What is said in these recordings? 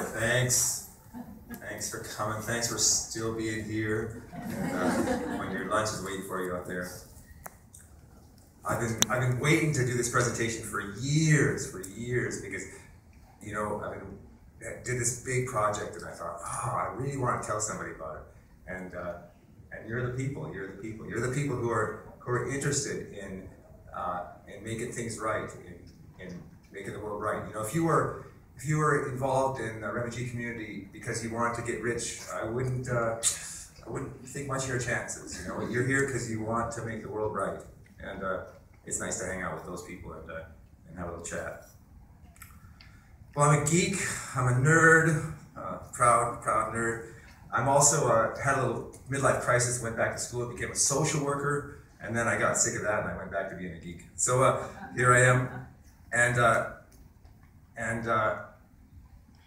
Thanks. Thanks for coming. Thanks for still being here when your lunch is waiting for you out there. I've been waiting to do this presentation for years, because I did this big project and I thought, oh, I really want to tell somebody about it. And you're the people. You're the people who are interested in making things right, in making the world right. You know, if you were involved in the refugee community because you wanted to get rich, I wouldn't think much of your chances. You know, you're here because you want to make the world right, and it's nice to hang out with those people and have a little chat. Well, I'm a geek. I'm a nerd, proud nerd. I'm also had a little midlife crisis. Went back to school, became a social worker, and then I got sick of that and I went back to being a geek. So here I am, and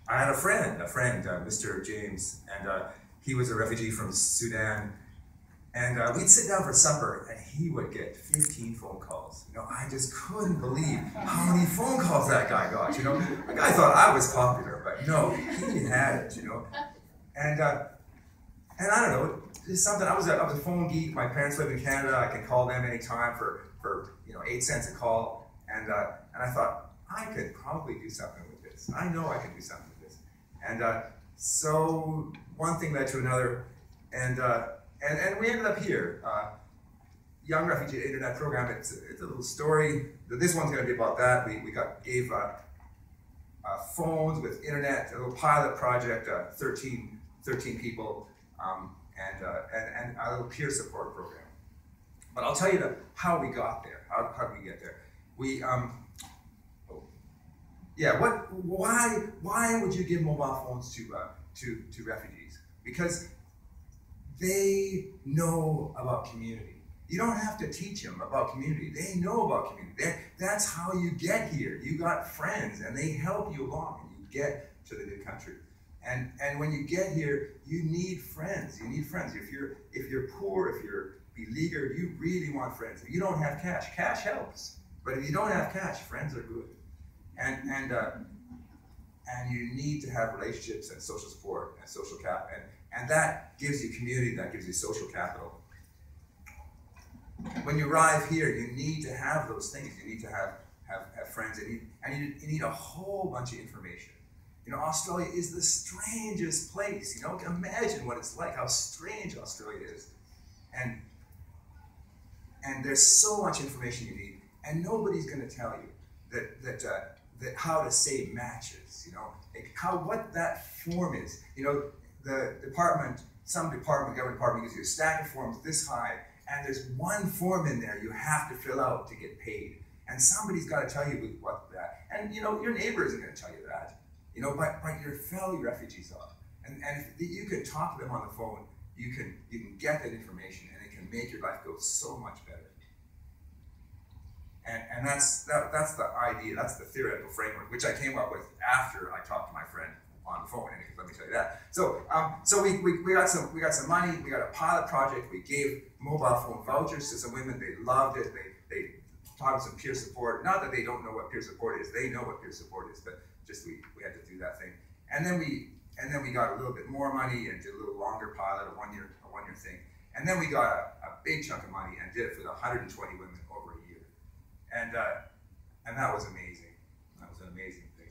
I had a friend, Mr. James, and he was a refugee from Sudan, and we'd sit down for supper, and he would get 15 phone calls. You know, I just couldn't believe how many phone calls that guy got. You know, the guy thought I was popular, but no, he had it. You know, and I don't know, it's something. I was a phone geek. My parents live in Canada. I can call them anytime for 8 cents a call, and I thought I could probably do something with this. I know I can do something with this. And so one thing led to another, and we ended up here. Young Refugee Internet Program. It's a little story. This one's going to be about that. We gave phones with internet, a little pilot project, 13 people, and a little peer support program. But I'll tell you how we got there. How did we get there? Why would you give mobile phones to refugees? Because they know about community. You don't have to teach them about community. They know about community. That's how you get here. You got friends, and they help you along, and you get to the new country. And when you get here, you need friends. You need friends. If you're poor, if you're beleaguered, you really want friends. If you don't have cash, cash helps. But if you don't have cash, friends are good. And you need to have relationships and social support and social capital, and that gives you community, that gives you social capital. When you arrive here, you need to have those things. You need to have friends, and you need a whole bunch of information. You know, Australia is the strangest place. You know, imagine what it's like, how strange Australia is, and there's so much information you need, and nobody's going to tell you that how to save matches, you know, like what that form is. You know, some government department gives you a stack of forms this high, and there's one form in there you have to fill out to get paid. And somebody's got to tell you what that, and you know, your neighbor isn't going to tell you that, you know, but your fellow refugees are. And if you can talk to them on the phone, you can get that information, and it can make your life go so much better. And that's the idea, that's the theoretical framework, which I came up with after I talked to my friend on the phone. And let me tell you that. So we got some money. We got a pilot project. We gave mobile phone vouchers to some women. They loved it. They taught us some peer support. Not that they don't know what peer support is. They know what peer support is, but just we had to do that thing. And then we got a little bit more money and did a little longer pilot, a one year thing. And then we got a big chunk of money and did it for the 120 women over a year. And that was amazing. That was an amazing thing.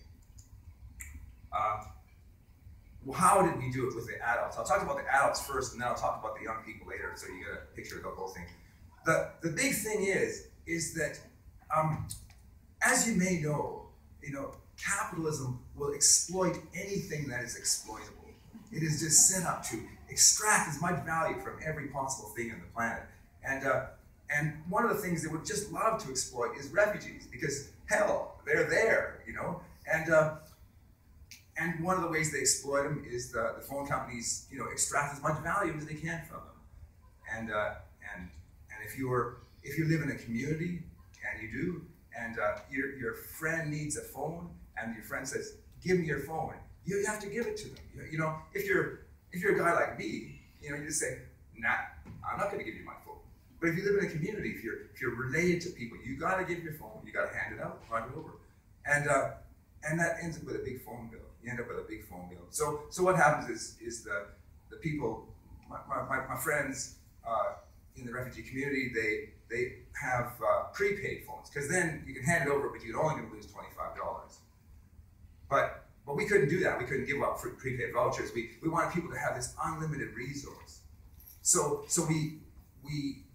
How did we do it with the adults? I'll talk about the adults first, and then I'll talk about the young people later, so you get a picture of the whole thing. The big thing is that, as you may know, capitalism will exploit anything that is exploitable. It is just set up to extract as much value from every possible thing on the planet. And one of the things they would just love to exploit is refugees, because hell, they're there, you know. And one of the ways they exploit them is the phone companies, you know, extract as much value as they can from them. And if you live in a community, and you do, and your friend needs a phone, and your friend says, "Give me your phone," you have to give it to them. You know, if you're a guy like me, you know, you just say, "Nah, I'm not going to give you my phone." But if you live in a community, if you're related to people, you got to give your phone. You got to hand it out, hand it over. and that ends up with a big phone bill. You end up with a big phone bill. So what happens is the people, my friends in the refugee community, they have prepaid phones, because then you can hand it over, but you're only going to lose $25. But we couldn't do that. We couldn't give up prepaid vouchers. We wanted people to have this unlimited resource. So we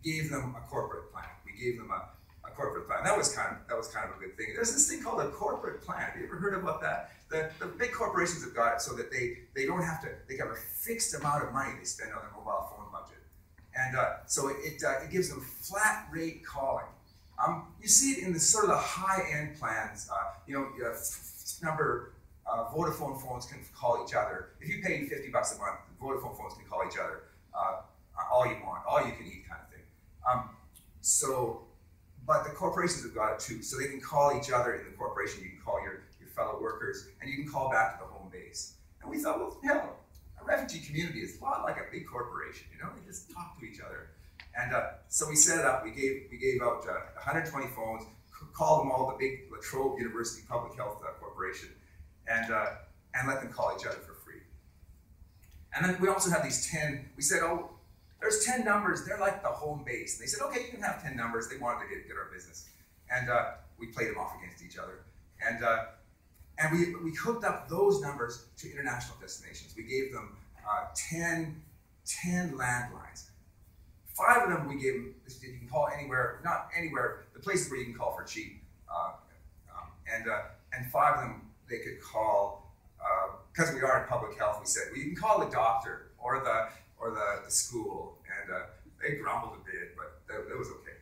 gave them a corporate plan. We gave them a corporate plan. That was kind of a good thing. There's this thing called a corporate plan. Have you ever heard about that? The big corporations have got it so that they don't have to, they have a fixed amount of money they spend on their mobile phone budget. And so it gives them flat rate calling. You see it in the sort of the high-end plans. Vodafone phones can call each other. If you pay $50 a month, Vodafone phones can call each other all you want, all you can eat kind of thing. But the corporations have got it too. So they can call each other in the corporation. You can call your fellow workers, and you can call back to the home base. And we thought, well, hell, a refugee community is a lot like a big corporation. They just talk to each other. And so we set it up. We gave out 120 phones, called them all the big La Trobe University Public Health Corporation, and let them call each other for free. And then we also have these 10. We said, oh, there's 10 numbers. They're like the home base. And they said, okay, you can have 10 numbers. They wanted to get our business, and we played them off against each other. And we hooked up those numbers to international destinations. We gave them 10 landlines. 5 of them we gave them, you can call anywhere, not anywhere, the places where you can call for cheap. And 5 of them they could call, because we are in public health, we said, well, you can call the doctor or the school. And they grumbled a bit, but that was okay.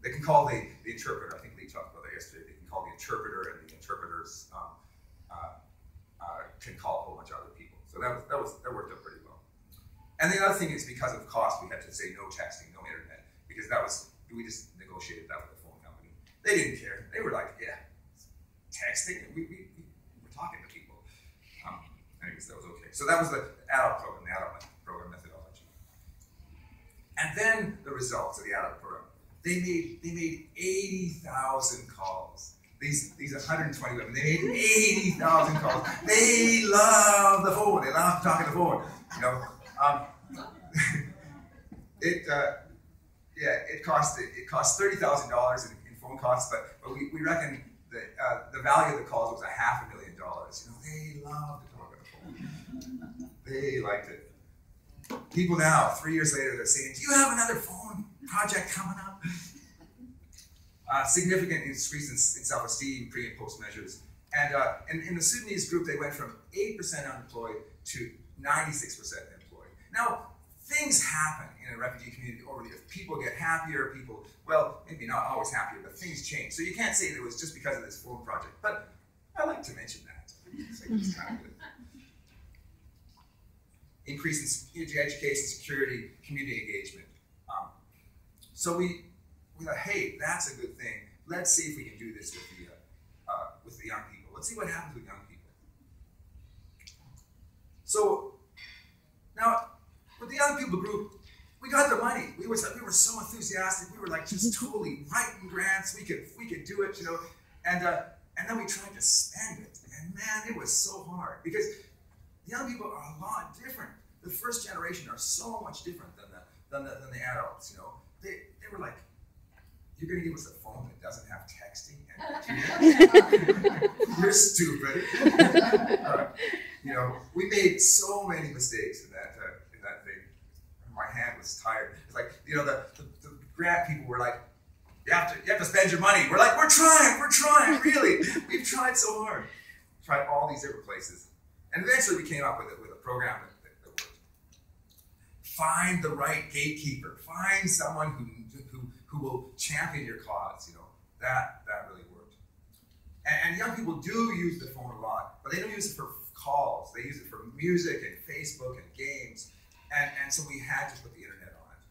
They can call the interpreter. I think Lee talked about that yesterday. They can call the interpreter, and the interpreters can call a whole bunch of other people. So that worked out pretty well. And the other thing is, because of cost, we had to say no texting, no internet, because we just negotiated that with the phone company. They didn't care. They were like, yeah, texting. We were talking to people. Anyways, that was okay. So that was the adult program methodology. And then the results of the adult program. They made 80,000 calls. These 120 women, they made 80,000 calls. They love the phone. They love talking on the phone. It cost $30,000 in phone costs, but we reckon that the value of the calls was $500,000. They loved to talk on the phone. They liked it. People now, 3 years later, they're saying, "Do you have another phone project coming up?" Significant increase in self-esteem, pre and post measures. And in the Sudanese group, they went from 8% unemployed to 96% employed. Now, things happen in a refugee community over the years. People get happier, well, maybe not always happier, but things change. So you can't say that it was just because of this phone project, but I like to mention that. It's kind of good. Increase in education, security, community engagement. So we thought, hey, that's a good thing. Let's see if we can do this with the young people. Let's see what happens with young people. So now, with the young people group, we got the money. We were so enthusiastic. We were like just totally writing grants. We could do it, And then we tried to spend it, and man, it was so hard because the young people are a lot different. The first generation are so much different than the adults. They were like, "You're going to give us a phone that doesn't have texting and you're stupid." We made so many mistakes in that thing. My hand was tired. It's like, the grant people were like, you have to spend your money. We're like, we're trying, really. We've tried so hard. Tried all these different places. And eventually we came up with a program that worked. Find the right gatekeeper. Find someone who will champion your cause. That really worked. And young people do use the phone a lot, but they don't use it for calls. They use it for music and Facebook and games. And so we had to put the internet on it.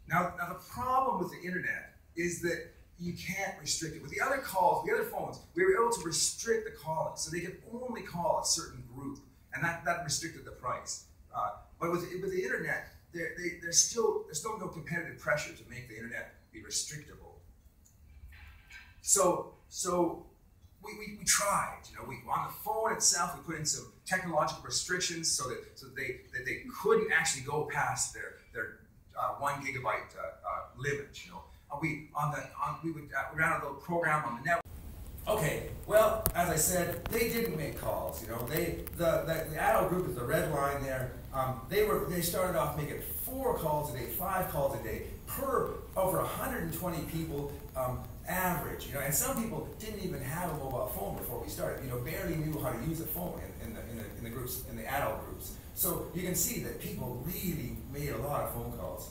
Now the problem with the internet is that you can't restrict it. With the other calls, the other phones, we were able to restrict the calling, so they could only call a certain group, and that restricted the price. But with the internet, there's still no competitive pressure to make the internet be restrictable. So we tried. On the phone itself, we put in some technological restrictions so that they couldn't actually go past their 1 gigabyte limit. We ran a little program on the network. Okay, well, as I said, they didn't make calls. The adult group is the red line there. They started off making 4 calls a day, 5 calls a day per over 120 people average. And some people didn't even have a mobile phone before we started. Barely knew how to use a phone in the groups, in the adult groups. So you can see that people really made a lot of phone calls.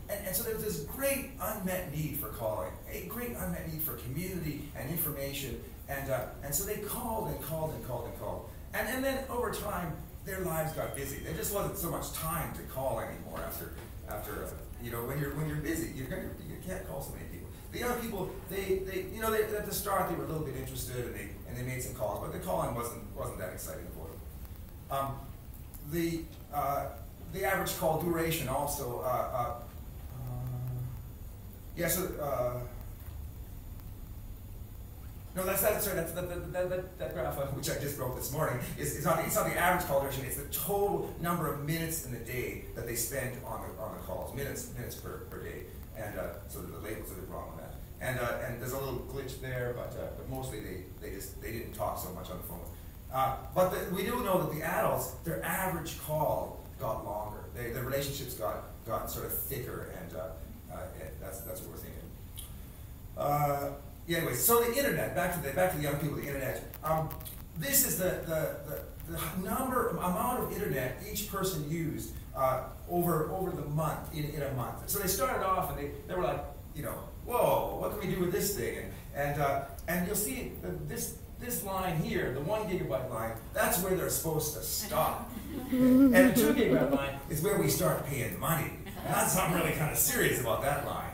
And so there was this great unmet need for calling, a great unmet need for community and information, and so they called and called and called and called. And then over time, their lives got busy. There just wasn't so much time to call anymore after when you're busy, you can't call so many people. The young people, they at the start they were a little bit interested and they made some calls, but the calling wasn't that exciting for them. The average call duration also. No, that's that graph which I just wrote this morning. It's not the average call duration. It's the total number of minutes in the day that they spend on the calls. Minutes per day. And so the labels are wrong on that. And there's a little glitch there, but mostly they didn't talk so much on the phone. But we do know that the adults, their average call got longer. Their relationships got sort of thicker, and that's what we're thinking. Anyway, so the internet. Back to the young people. The internet. This is the amount of internet each person used over the month in a month. So they started off and they were like, whoa, what can we do with this thing? And you'll see this line here, the 1 gigabyte line, that's where they're supposed to stop. And the 2 gigabyte line is where we start paying money. And I'm really kind of serious about that line.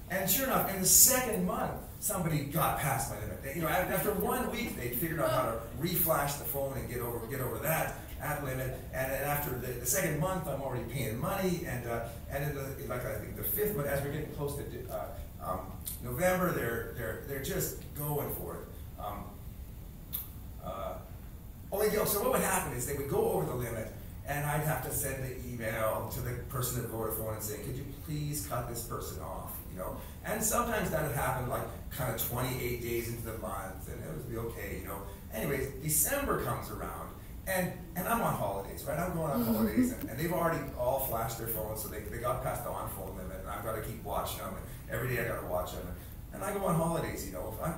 And sure enough, in the second month, somebody got past my limit. After 1 week, they figured out how to reflash the phone and get over that limit. And then after the second month, I'm already paying money. And in I think the 5th month, as we're getting close to November, they're just going for it. So what would happen is they would go over the limit, and I'd have to send the email to the person at Vodafone and say, could you please cut this person off? And sometimes that would happen like kind of 28 days into the month, and it would be okay, Anyways, December comes around, and I'm on holidays, right? I'm going on holidays, and they've already all flashed their phones, so they got past the on-phone limit, and I've got to keep watching them, and every day I got to watch them. And I go on holidays, I'm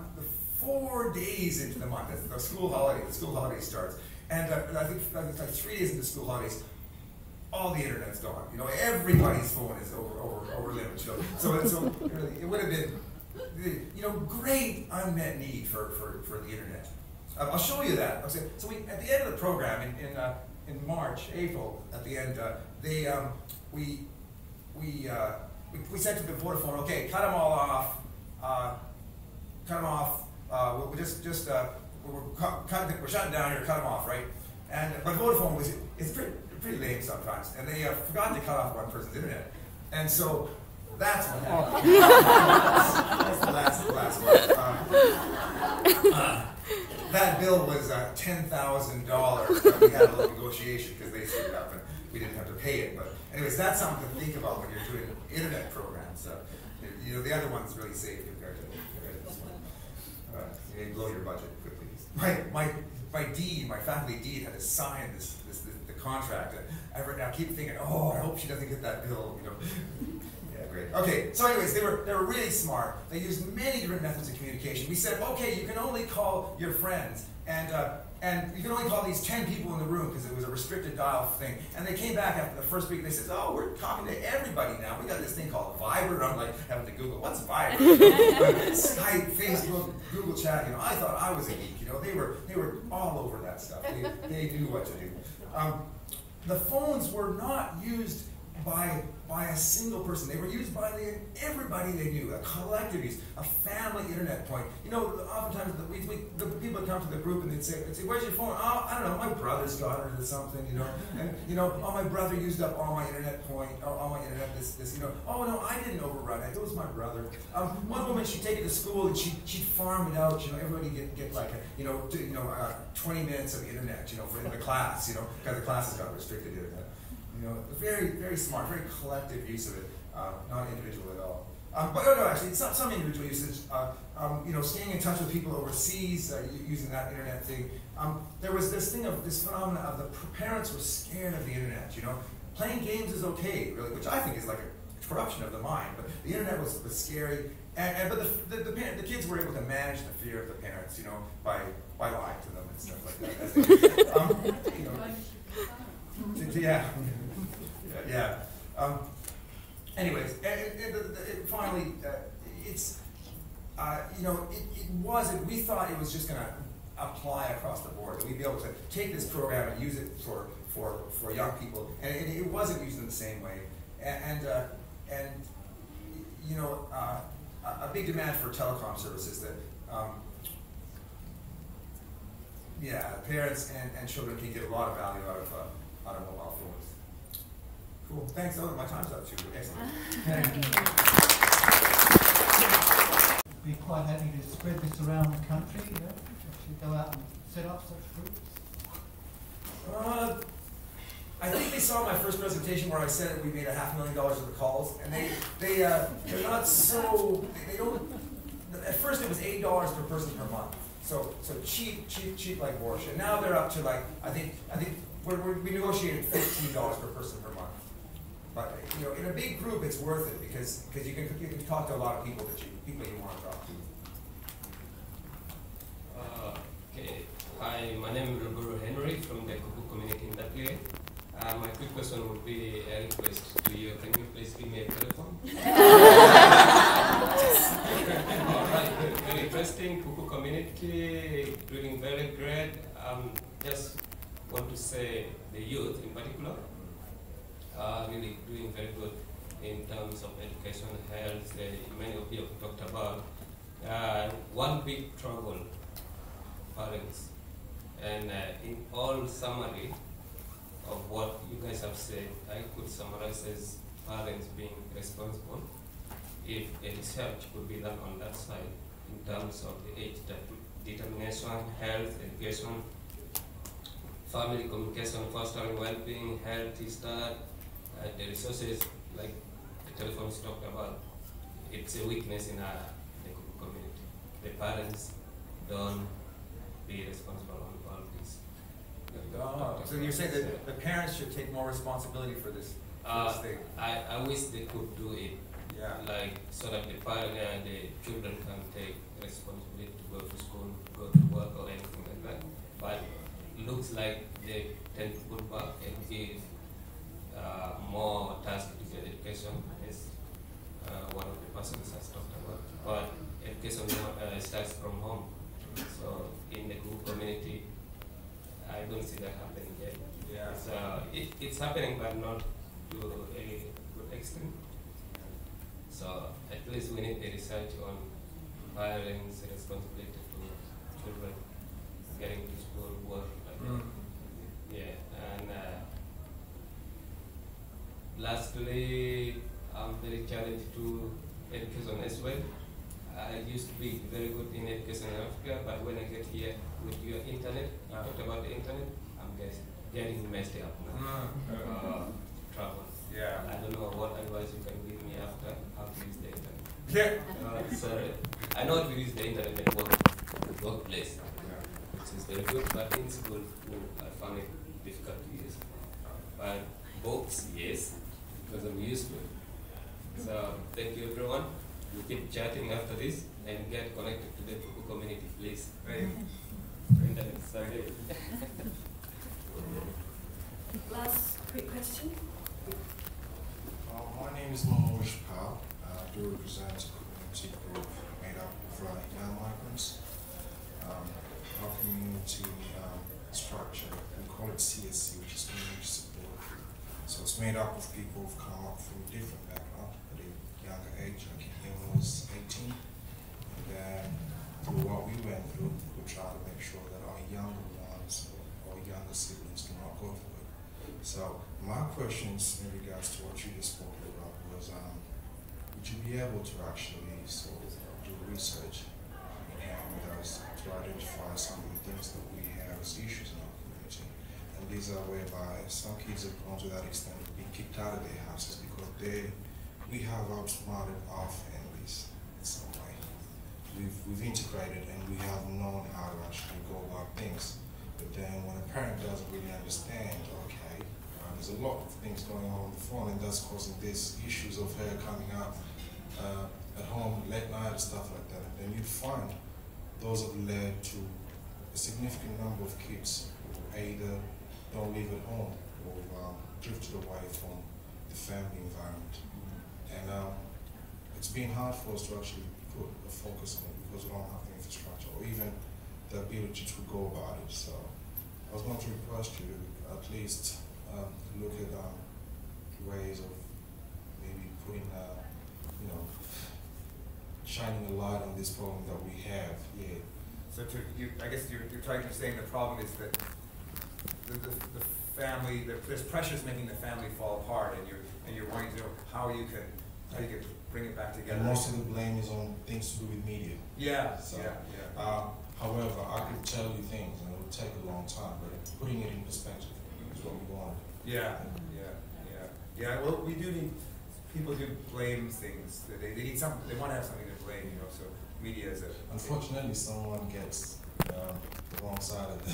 4 days into the month, that's the school holiday starts. And I think it's like 3 days into school holidays, all the internet's gone. Everybody's phone is over limit. So really, it would have been, great unmet need for the internet. I'll show you that. So at the end of the program in March, April, at the end, we said to the Vodafone, okay, cut them all off. We're shutting down here. Cut them off, right? But Vodafone it's pretty lame sometimes, and they forgot to cut off one person's internet, and so that's what happened. That's the last one. That bill was $10,000, but we had a little negotiation because they screwed up and we didn't have to pay it. But anyways, that's something to think about when you're doing internet programs. The other one's really safe compared to this one. You may blow your budget quickly. My faculty dean had to sign the contract. I keep thinking, I hope she doesn't get that bill. Yeah, great. Okay, so anyways, they were really smart. They used many different methods of communication. We said, okay, you can only call your friends, and you can only call these 10 people in the room because it was a restricted dial thing. And they came back after the first week and they said, we're talking to everybody now. We got this thing called Viber. I'm like having to Google, what's Viber? Skype, Facebook, Google Chat. I thought I was a geek. They were all over that stuff. They knew what to do. The phones were not used by a single person. They were used by everybody they knew, a collective use, a family internet point. You know, oftentimes the people would come to the group and they'd say, where's your phone? Oh, I don't know, my brother's got it or something, you know. And, you know, oh, my brother used up all my internet point, or all my internet this, you know. Oh, no, I didn't overrun it. It was my brother. One woman, she'd take it to school and she'd farm it out, you know, everybody get like, 20 minutes of internet, you know, for the class, you know, because the classes got restricted internet. You know, very, very smart, very collective use of it, not individual at all. But no, actually, it's not some individual usage. You know, staying in touch with people overseas, using that internet thing. There was this phenomenon of the parents were scared of the internet. You know, playing games is okay, really, which I think is like a corruption of the mind. But the internet was scary, but the kids were able to manage the fear of the parents, you know, by lying to them and stuff like that. As they, you know, yeah. Anyways, finally, it's you know, it wasn't. We thought it was just going to apply across the board. That we'd be able to take this program and use it for young people, and it wasn't used in the same way. And you know, a big demand for telecom services that. Parents and children can get a lot of value out of mobile phones. Cool. Thanks. Oh, my time's up too. Excellent. Be quite happy to spread this around the country. You know, actually go out and set up such groups. I think they saw my first presentation where I said that we made $500,000 worth of calls, and they're not so. They don't. At first, it was $8 per person per month. So cheap like Borscht. And now they're up to like I think we negotiated $15 per person per month. But you know, in a big group, it's worth it because you can talk to a lot of people people you want to talk to. Okay. Hi, my name is Roberto Henry from the Kuku community in WA. My quick question would be a request to you. Can you please give me a telephone? Alright, very interesting. Kuku community doing very great. Just want to say the youth in particular are really doing very good in terms of education, health. Many of you have talked about one big trouble, parents. And in all summary of what you guys have said, I could summarize as parents being responsible. If a research could be done on that side in terms of the age determination, health, education, family communication, fostering well-being, healthy start, the resources like the telephones talked about, it's a weakness in the community. The parents don't be responsible on all this. So you're saying that the parents should take more responsibility for this thing? I wish they could do it. Yeah. Like so that the children can take responsibility to go to school, go to work or anything like that. But it looks like they tend to put back and give more task to their education, as one of the persons has talked about. But education starts from home. So in the group community, I don't see that happening yet. Yeah. So it's happening, but not to a good extent. So at least we need the research on parents' responsibility to children getting to school, work, like that. Yeah, and lastly, I'm very challenged to education as well. I used to be very good in education in Africa, but when I get here with your internet, you talked about the internet, I'm getting messed up now. Trouble. Yeah. I don't know what advice you can give me after how to use the internet. Yeah. Sorry. I know to use the internet at workplace, which is very good, but in school, I found it difficult to use. But books, yes, because I'm used to it. So thank you, everyone. We keep chatting after this and get connected to the Kuku community, please. Right. Internet, sorry. Last quick question. My name is Manoj Pal. I do represent a community group made up of young migrants. Our community structure, we call it CSC, which is Community Support Group. So it's it's made up of people who've come up from different backgrounds at a younger age. Like him was 18, and then through what we went through, we try to make sure that our younger ones or younger siblings do not go through it. So my questions in regards to what you just spoke about was, would you be able to actually sort of do research in hand with us to identify some of the things that we have as issues in our community? And these are whereby some kids have gone to that extent of being kicked out of their houses because we have outsmarted our families in some way. We've integrated and we have known how to actually go about things. But then when a parent doesn't really understand, okay, there's a lot of things going on the phone and that's causing these issues of her coming out at home late night and stuff like that. And then you'd find those have led to a significant number of kids who either don't live at home or drifted away from the family environment. And it's been hard for us to actually put a focus on it because we don't have the infrastructure or even the ability to go about it. So I was going to request you to at least look at ways of maybe putting, shining a light on this problem that we have here. So I guess you're saying the problem is that the family, there's pressures making the family fall apart, and you're wanting to know how you can bring it back together. And most of the blame is on things to do with media. Yeah. So, yeah. However, I could tell you things, and it would take a long time, but putting it in perspective is what we want. Yeah. Well, we do need people who blame things. They need something. They want to have something to blame. So media is a. Unfortunately, someone gets the wrong side of the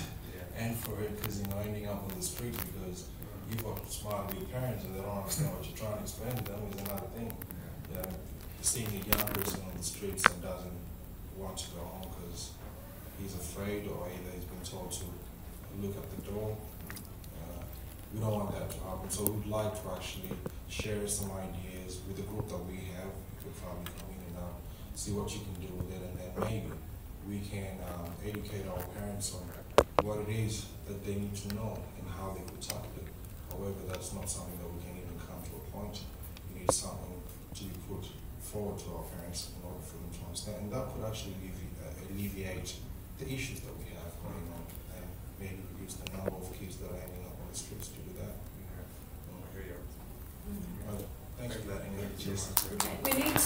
end for it because ending up on the street because you've got smart new parents and they don't understand what you're trying to explain to them is another thing. Seeing a young person on the streets and doesn't want to go home because he's afraid or either he's been told to look at the door. We don't want that to happen, so we'd like to actually share some ideas with the group that we have. You could probably come in and see what you can do with it, and then maybe we can educate our parents on what it is that they need to know and how they could tackle it. However, that's not something that we can even come to a point. We need something to be put forward to our parents in order for them to understand, and that could actually alleviate the issues that we have going on and maybe reduce the number of kids that are ending up on the streets due to that. Thanks for letting me. We need to